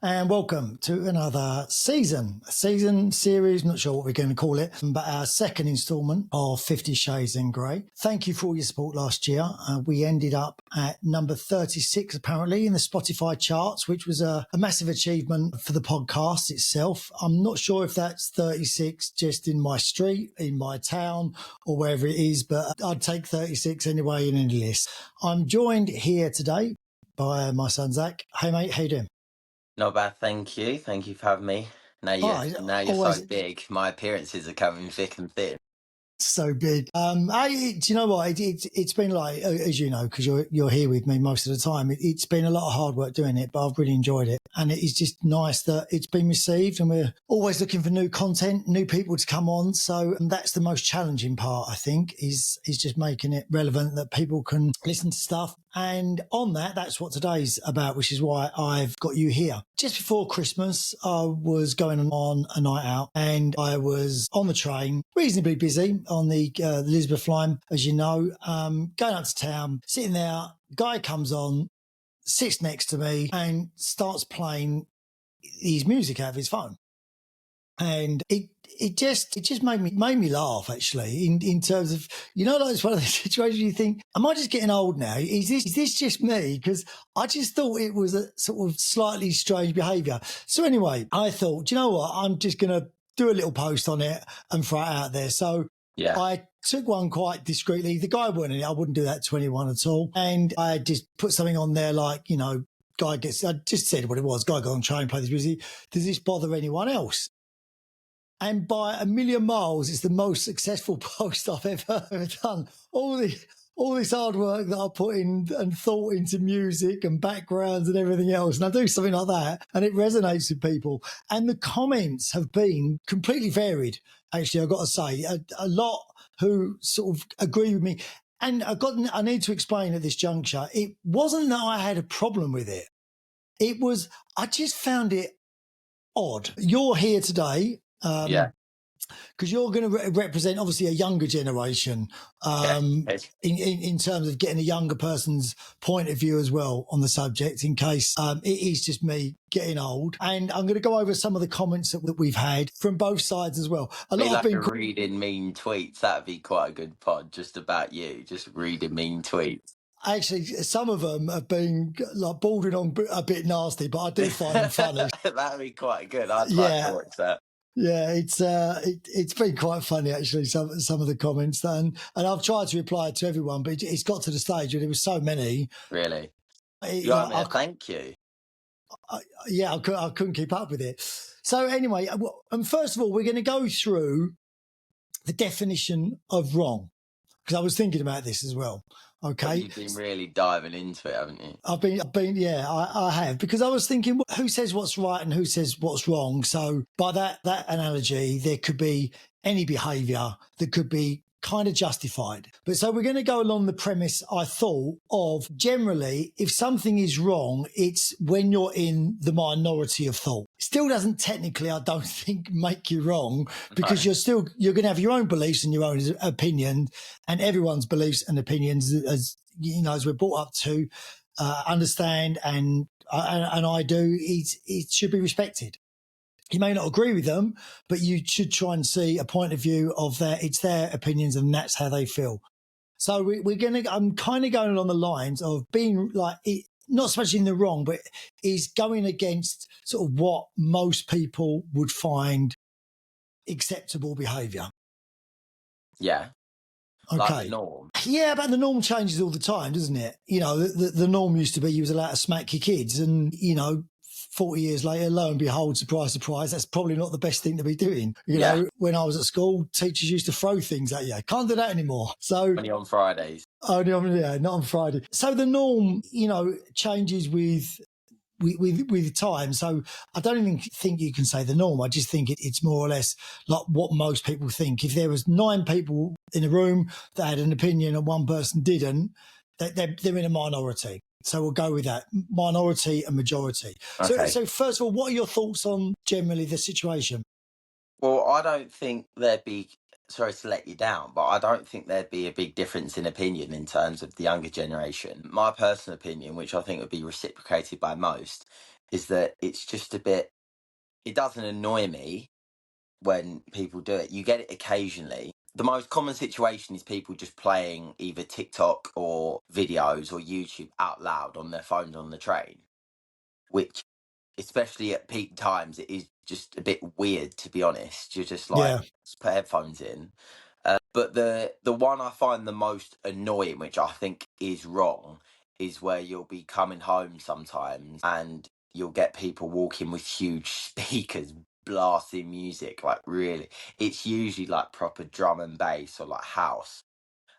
And welcome to another season series, not sure what we're going to call it, but our second instalment of 50 Shades in Grey. Thank you for all your support last year. We ended up at number 36, apparently, in the Spotify charts, which was a massive achievement for the podcast itself. I'm not sure if that's 36 just in my street, in my town, or wherever it is, but I'd take 36 anyway in any list. I'm joined here today by my son, Zach. Hey, mate, how you doing? Not bad, thank you. Thank you for having me. Now you're Oh, now you're so always big. My appearances are coming thick and thin. so big. Do you know what? It's been like, as you know, because you're here with me most of the time. It's been a lot of hard work doing it, but I've really enjoyed it, and it is just nice that it's been received. And we're always looking for new content, new people to come on. So that's the most challenging part, I think, is just making it relevant that people can listen to stuff. And on that's what today's about, which is why I've got you here. Just before Christmas, I was going on a night out and I was on the train, reasonably busy on the Elizabeth line, as you know, going up to town, sitting there, guy comes on, sits next to me and starts playing his music out of his phone. And it just made me laugh, actually, in terms of, like, it's one of the situations you think, am I just getting old now? Is this just me? Because I just thought it was a sort of slightly strange behaviour. So anyway, I thought, do you know what? I'm just going to do a little post on it and throw it out there. So Yeah. I took one quite discreetly. The guy weren't in it. I wouldn't do that to anyone at all. And I just put something on there like, I just said what it was. Guy got on train, play this music. Does this bother anyone else? And by a million miles, it's the most successful post I've ever done. All this hard work that I put in and thought into music and backgrounds and everything else, and I do something like that, and it resonates with people. And the comments have been completely varied. Actually, I've got to say, a lot who sort of agree with me. And I need to explain at this juncture, it wasn't that I had a problem with it. It was, I just found it odd. You're here today. Yeah. Because you're going to represent, obviously, a younger generation in terms of getting a younger person's point of view as well on the subject, in case it is just me getting old. And I'm going to go over some of the comments that we've had from both sides as well. A lot of reading mean tweets. That'd be quite a good pod, just about you, just reading mean tweets. Actually, some of them have been like bordering on a bit nasty, but I do find them funny. That'd be quite good. I'd like to watch that. Yeah, it's been quite funny, actually, some of the comments, and I've tried to reply to everyone, but it's got to the stage where there was so many. Really? Thank you. I couldn't keep up with it. So anyway, and first of all, we're going to go through the definition of wrong, because I was thinking about this as well. Okay. But you've been really diving into it, haven't you? I've been, yeah, I have, because I was thinking, who says what's right and who says what's wrong? So by that analogy, there could be any behaviour that could be kind of justified. But so we're going to go along the premise, I thought, of generally, if something is wrong, it's when you're in the minority of thought. Still doesn't technically, I don't think, make you wrong, because you're going to have your own beliefs and your own opinion, and everyone's beliefs and opinions, as you know, as we're brought up to understand, and I do, it should be respected. You may not agree with them, but you should try and see a point of view of it's their opinions, and that's how they feel. So I'm kind of going along the lines of being like, not so much in the wrong, but is going against sort of what most people would find acceptable behaviour. Yeah. Okay. Like the norm. Yeah, but the norm changes all the time, doesn't it? The norm used to be you was allowed to smack your kids, and 40 years later, lo and behold, surprise, surprise, that's probably not the best thing to be doing. You know, when I was at school, teachers used to throw things at you. Can't do that anymore. So only on Fridays. Not on Friday. So the norm, changes with time. So I don't even think you can say the norm. I just think it's more or less like what most people think. If there was 9 people in a room that had an opinion and one person didn't, they're in a minority. So we'll go with that, minority and majority. Okay. So first of all, what are your thoughts on generally the situation? Well, I don't think there'd be, sorry to let you down, but I don't think there'd be a big difference in opinion in terms of the younger generation. My personal opinion, which I think would be reciprocated by most, is that it's just a bit. It doesn't annoy me when people do it. You get it occasionally. The most common situation is people just playing either TikTok or videos or YouTube out loud on their phones on the train, which, especially at peak times, it is just a bit weird, to be honest. You're just like, Yeah. just put headphones in. But the one I find the most annoying, which I think is wrong, is where you'll be coming home sometimes and you'll get people walking with huge speakers blasting music. Like, really, it's usually like proper drum and bass or like house,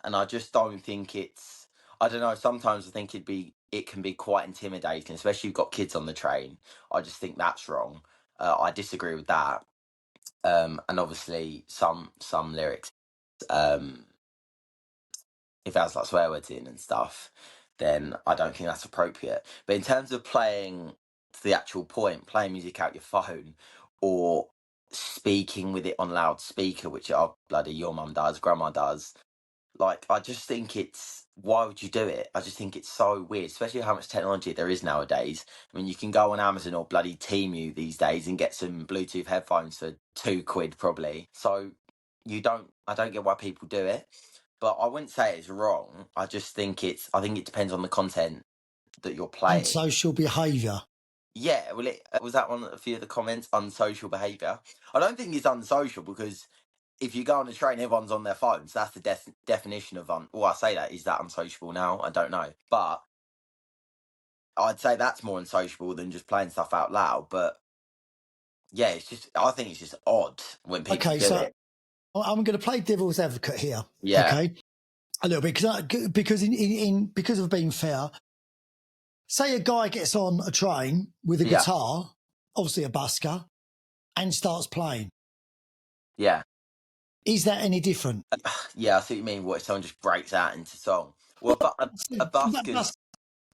and I just don't think it's. I don't know. Sometimes I think it can be quite intimidating, especially if you've got kids on the train. I just think that's wrong. I disagree with that. And obviously some lyrics, um, if it has like swear words in and stuff, then I don't think that's appropriate. But in terms of playing, to the actual point, playing music out your phone or speaking with it on loudspeaker, which bloody your mum does, grandma does, like, I just think it's, why would you do it? I just think it's so weird, especially how much technology there is nowadays. I mean, you can go on Amazon or bloody Temu these days and get some Bluetooth headphones for £2 probably. So I don't get why people do it, but I wouldn't say it's wrong. I just think I think it depends on the content that you're playing. Unsocial behaviour. Yeah, well, was that one of a few of the comments? Unsocial behaviour. I don't think it's unsocial because if you go on a train, everyone's on their phones. That's the definition of well, I say that, is that unsociable now? I don't know, but I'd say that's more unsociable than just playing stuff out loud. But yeah, I think it's just odd when people Okay, do so it. I'm going to play devil's advocate here. Yeah, Okay, a little bit because of being fair. Say a guy gets on a train with a yeah, guitar, obviously a busker, and starts playing. yeah, Is that any different? yeah. I see what you mean. What if someone just breaks out into song? Well, but a busker's.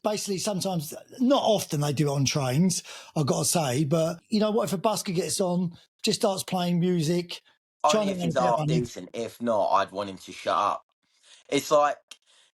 Basically, sometimes, not often, they do it on trains, I've got to say. But you know what? If a busker gets on, just starts playing music, trying Only to if earn he's a bit of half money. decent. If not, I'd want him to shut up. It's like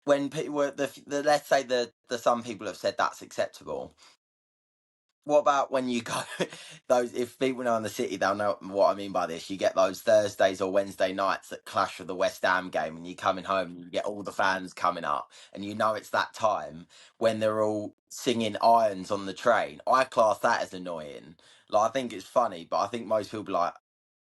when people were let's say the some people have said that's acceptable. What about when you go those? If people know in the city, they'll know what I mean by this. You get those Thursdays or Wednesday nights that clash with the West Ham game, and you coming home and you get all the fans coming up, and you know it's that time when they're all singing "Irons" on the train. I class that as annoying. Like, I think it's funny, but I think most people like,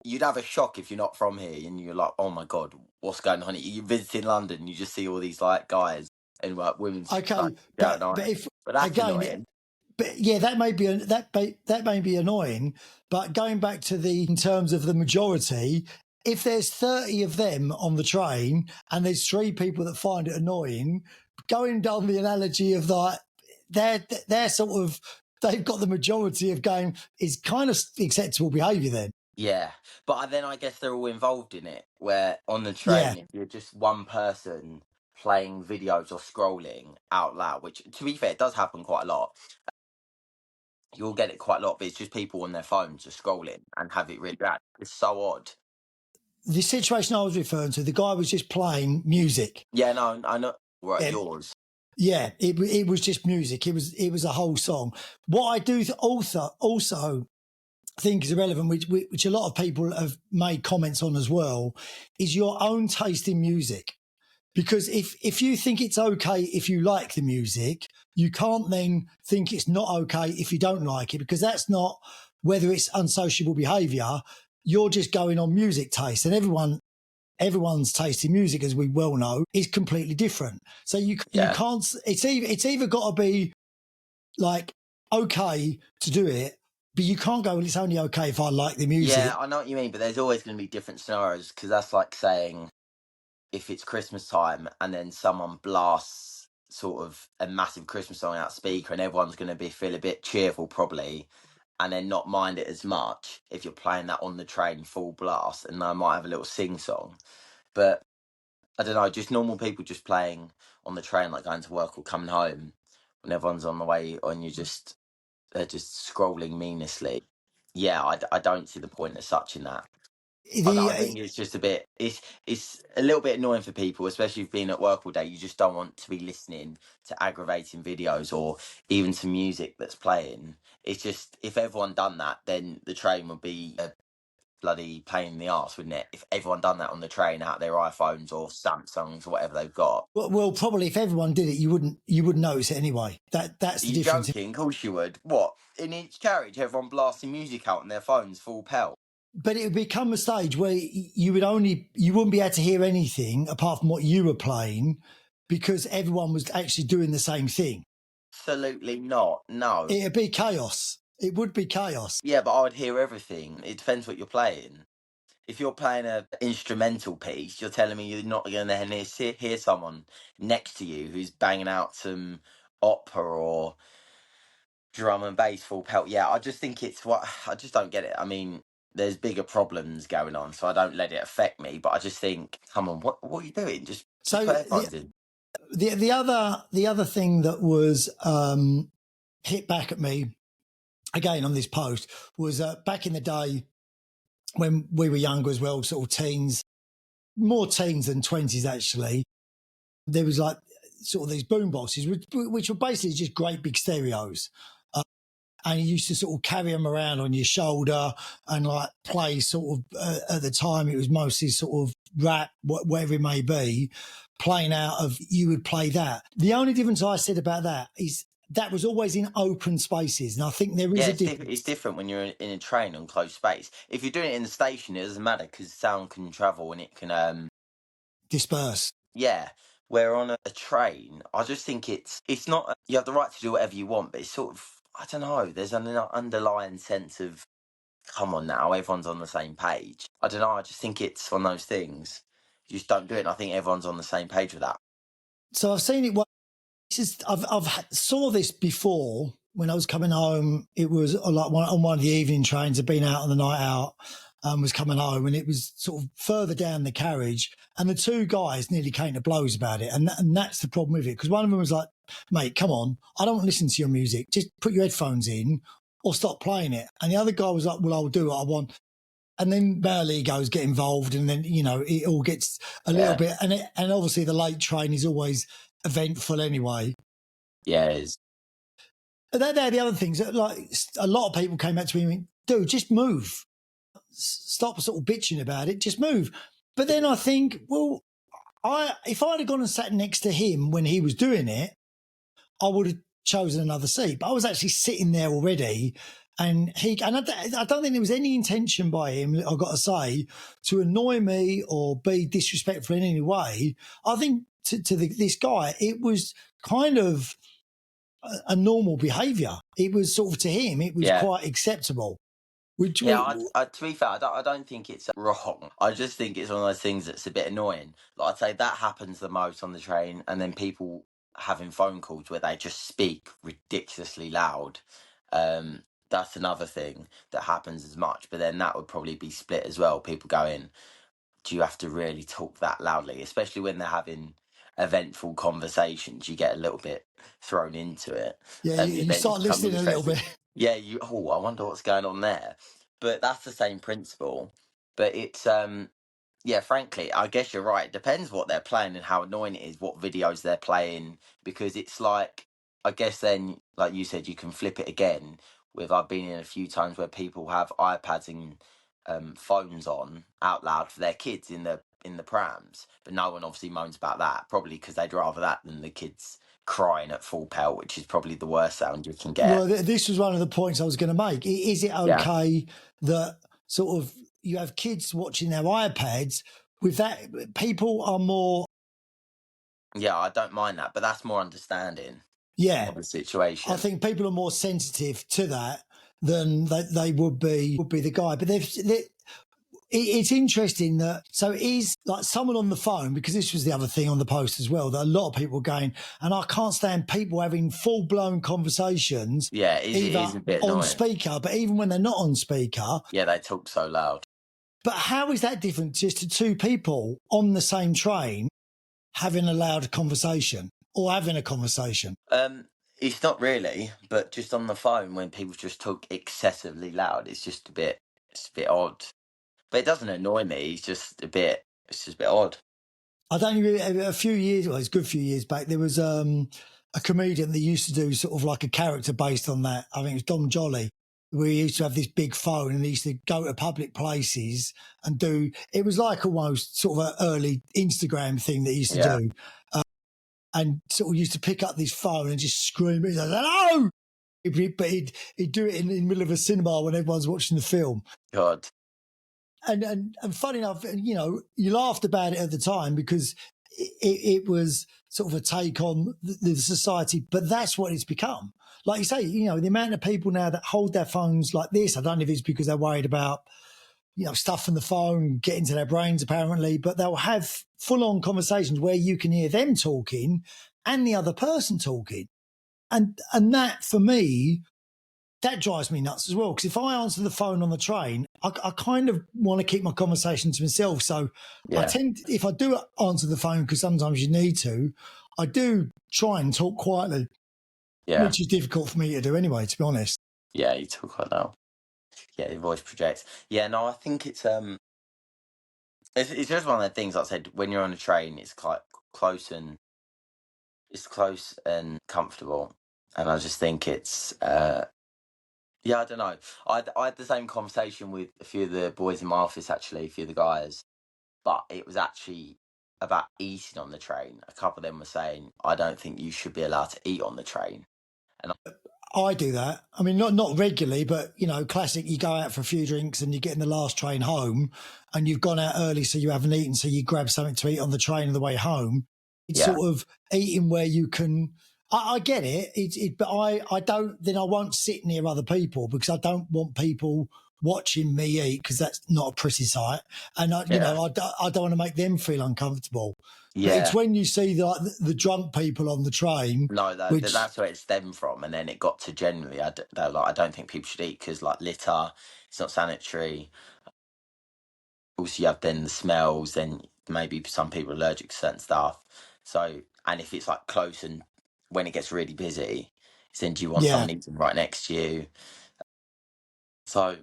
you'd have a shock if you're not from here and you're like, oh my god, what's going on? You're visiting London, you just see all these like guys and like women's like Okay, shouting but "Irons," if but that's again, annoying. but yeah, that may be annoying. But going back to in terms of the majority, if there's 30 of them on the train and there's 3 people that find it annoying, going down the analogy of that, they're sort of, they've got the majority of game is kind of acceptable behaviour then. Yeah, but then I guess they're all involved in it. Where on the Yeah. train, if you're just one person playing videos or scrolling out loud, which to be fair, it does happen quite a lot. You'll get it quite a lot, but it's just people on their phones just scrolling and have it really bad. It's so odd. The situation I was referring to, the guy was just playing music. Yeah, no, I know. Right, Yeah, yours. yeah, it was just music. It was a whole song. What I do also think is irrelevant, which a lot of people have made comments on as well, is your own taste in music. Because if you think it's okay if you like the music, you can't then think it's not okay if you don't like it, because that's not whether it's unsociable behaviour. You're just going on music taste, and everyone's taste in music, as we well know, is completely different. So you Yeah, can't. It's either got to be like okay to do it, but you can't go, well, it's only okay if I like the yeah, music. I know what you mean. But there's always going to be different scenarios because that's like saying if it's Christmas time and then someone blasts sort of a massive Christmas song out speaker and everyone's going to be feel a bit cheerful probably and then not mind it as much if you're playing that on the train full blast and I might have a little sing song. But I don't know, just normal people just playing on the train, like going to work or coming home when everyone's on the way and they're just scrolling meaninglessly. Yeah, I don't see the point as such in that. I think it's just a bit. It's a little bit annoying for people, especially if being at work all day. You just don't want to be listening to aggravating videos or even to music that's playing. It's just if everyone done that, then the train would be a bloody pain in the arse, wouldn't it? If everyone done that on the train out their iPhones or Samsungs or whatever they've got. Well, probably if everyone did it, you wouldn't notice it anyway. That's Are the you difference. joking? Of course you would. What? In each carriage, everyone blasting music out on their phones full pelt. But it would become a stage where you wouldn't be able to hear anything apart from what you were playing because everyone was actually doing the same thing. Absolutely not. No. It'd be chaos. It would be chaos. Yeah, but I would hear everything. It depends what you're playing. If you're playing a instrumental piece, you're telling me you're not going to hear someone next to you who's banging out some opera or drum and bass full pelt. Yeah, I just think it's what I just don't get it. I mean, there's bigger problems going on, so I don't let it affect me. But I just think, come on, what are you doing? Just So put headphones in. the other thing that was hit back at me again on this post was back in the day when we were younger as well, sort of teens, more teens than 20s actually. There was like sort of these boom boxes, which were basically just great big stereos. And you used to sort of carry them around on your shoulder and like play sort of, at the time, it was mostly sort of rap, whatever it may be, playing out of, you would play that. The only difference I said about that is that was always in open spaces. And I think there is a difference. It's different when you're in a train on closed space. If you're doing it in the station, it doesn't matter because sound can travel and it can Disperse. yeah. Where on a train, I just think it's not you have the right to do whatever you want, but it's sort of I don't know. There's an underlying sense of come on now, everyone's on the same page. I don't know. I just think it's one of those things. You just don't do it. And I think everyone's on the same page with that. So I've seen it. I've saw this before when I was coming home. It was like on one of the evening trains. I'd been out on the night out and was coming home, and it was sort of further down the carriage. And the two guys nearly came to blows about it. And that's the problem with it. Because one of them was like, mate, come on, I don't want to listen to your music. Just put your headphones in or stop playing it. And the other guy was like, well, I'll do what I want. And then our egos get involved, and then, you know, it all gets a little bit. And obviously the late train is always eventful anyway. Yeah, it is. They're the other things. Like a lot of people came up to me and went, dude, just move. Stop sort of bitching about it. Just move. But then I think, well, if I'd have gone and sat next to him when he was doing it, I would have chosen another seat. But I was actually sitting there already, and I don't think there was any intention by him, I've got to say, to annoy me or be disrespectful in any way. I think to this guy, it was kind of a normal behaviour. It was sort of, to him, it was quite acceptable. To be fair, I don't think it's wrong. I just think it's one of those things that's a bit annoying. Like I'd say that happens the most on the train, and then people having phone calls where they just speak ridiculously loud. That's another thing that happens as much. But then that would probably be split as well. People going, do you have to really talk that loudly? Especially when they're having eventful conversations, you get a little bit thrown into it. Yeah, you start listening a little bit. Yeah, I wonder what's going on there. But that's the same principle. But it's yeah, frankly, I guess you're right. It depends what they're playing and how annoying it is, what videos they're playing, because it's like I guess then, like you said, you can flip it again. I've been in a few times where people have iPads and phones on out loud for their kids in the prams, but no one obviously moans about that. Probably because they'd rather that than the kids crying at full pelt, which is probably the worst sound you can get. Well, this was one of the points I was going to make. Is it okay that sort of you have kids watching their iPads with that? People are more. Yeah, I don't mind that, but that's more understanding. Yeah, of the situation. I think people are more sensitive to that than they would be the guy. But it's interesting that, so is like someone on the phone, because this was the other thing on the post as well, that a lot of people were going, and I can't stand people having full blown conversations. Yeah, it is a bit on annoying. Speaker, but even when they're not on speaker. Yeah, they talk so loud. But how is that different just to two people on the same train having a loud conversation or having a conversation? It's not really, but just on the phone when people just talk excessively loud, it's a bit odd. But it doesn't annoy me. It's just a bit odd. I don't even, a few years, well, it's a good few years back, there was a comedian that used to do sort of like a character based on that. I think it was Dom Jolly, where he used to have this big phone and he used to go to public places and do, it was like almost sort of an early Instagram thing that he used to Yeah. do. And sort of used to pick up this phone and just scream, he'd say, hello! But he'd do it in the middle of a cinema when everyone's watching the film. God. And funny enough, you know, you laughed about it at the time because it was sort of a take on the society, but that's what it's become. Like you say, you know, the amount of people now that hold their phones like this, I don't know if it's because they're worried about, you know, stuff in the phone, getting to their brains apparently, but they'll have full on conversations where you can hear them talking and the other person talking. And that for me, that drives me nuts as well. Because if I answer the phone on the train, I kind of want to keep my conversation to myself. So I tend, if I do answer the phone, because sometimes you need to, I do try and talk quietly, which is difficult for me to do anyway, to be honest. Yeah, you talk quite loud. Yeah, your voice projects. Yeah, no, I think it's just one of the things. Like I said, when you're on a train, it's quite close and comfortable, and I just think it's yeah, I don't know. I had the same conversation with a few of the boys in my office, actually, a few of the guys, but it was actually about eating on the train. A couple of them were saying, I don't think you should be allowed to eat on the train. And I do that. I mean, not regularly, but, you know, classic, you go out for a few drinks and you get in the last train home and you've gone out early, so you haven't eaten, so you grab something to eat on the train on the way home. It's sort of eating where you can. I get it, but I don't. Then I won't sit near other people because I don't want people watching me eat because that's not a pretty sight, and you know, I don't want to make them feel uncomfortable. But it's when you see the drunk people on the train. No, that's where it stemmed from, and then it got to generally, I don't think people should eat because like litter, it's not sanitary. Also, you have then the smells, then maybe some people are allergic to certain stuff. So, and if it's like close and when it gets really busy, then do you want someone eating right next to you? So,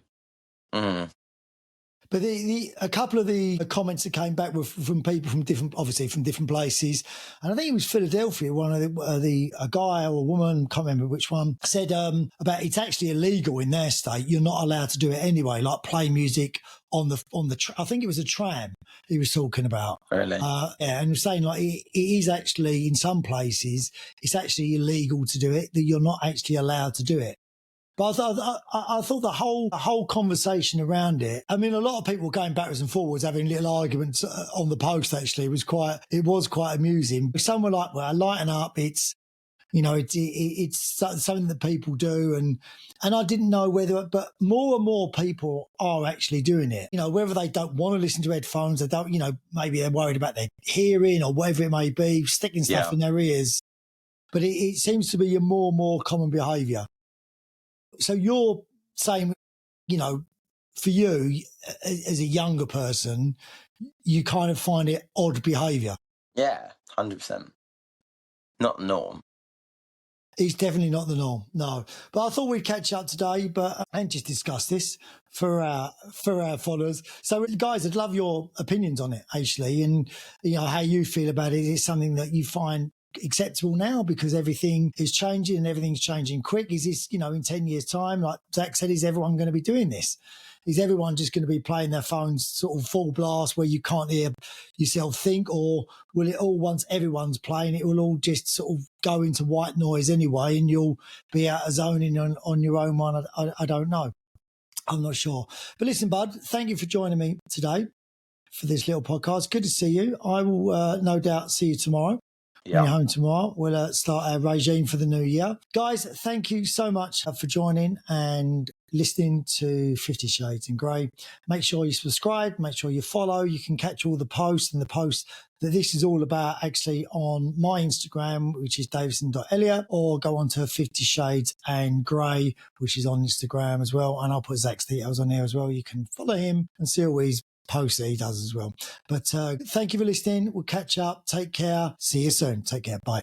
But a couple of the comments that came back were from people from different places, and I think it was Philadelphia. One of a guy or a woman, can't remember which one, said about it's actually illegal in their state. You're not allowed to do it anyway, like play music on the I think it was a tram he was talking about. Really? And saying like it is actually in some places it's actually illegal to do it. That you're not actually allowed to do it. But I thought the whole conversation around it. I mean, a lot of people were going backwards and forwards, having little arguments on the post. Actually, it was quite amusing. Some were like, "Well, lighten up. It's, you know, it's something that people do," and I didn't know whether, but more and more people are actually doing it. You know, whether they don't want to listen to headphones, they don't. You know, maybe they're worried about their hearing or whatever it may be, sticking stuff in their ears. But it seems to be a more and more common behaviour. So you're saying, you know, for you as a younger person, you kind of find it odd behaviour. Yeah, 100%. Not the norm. It's definitely not the norm, no. But I thought we'd catch up today, and just discuss this for our followers. So, guys, I'd love your opinions on it, actually, and you know how you feel about it. Is it something that you find acceptable now because everything is changing and everything's changing quick? Is this, you know, in 10 years' time, like Zach said, is everyone going to be doing this? Is everyone just going to be playing their phones sort of full blast where you can't hear yourself think? Or will it all, once everyone's playing, it will all just sort of go into white noise anyway and you'll be out of zoning on your own one? I don't know. I'm not sure. But listen, bud, thank you for joining me today for this little podcast. Good to see you. I will no doubt see you tomorrow. When you're home tomorrow, we'll start our regime for the new year. Guys, thank you so much for joining and listening to 50 Shades in Grey. Make sure you subscribe, make sure you follow. You can catch all the posts and the posts that this is all about actually on my Instagram, which is davison.elliot, or go on to 50 Shades and Grey, which is on Instagram as well. And I'll put Zach's details on there as well. You can follow him and see all his posts that he does as well. But thank you for listening. We'll catch up. Take care. See you soon. Take care. Bye.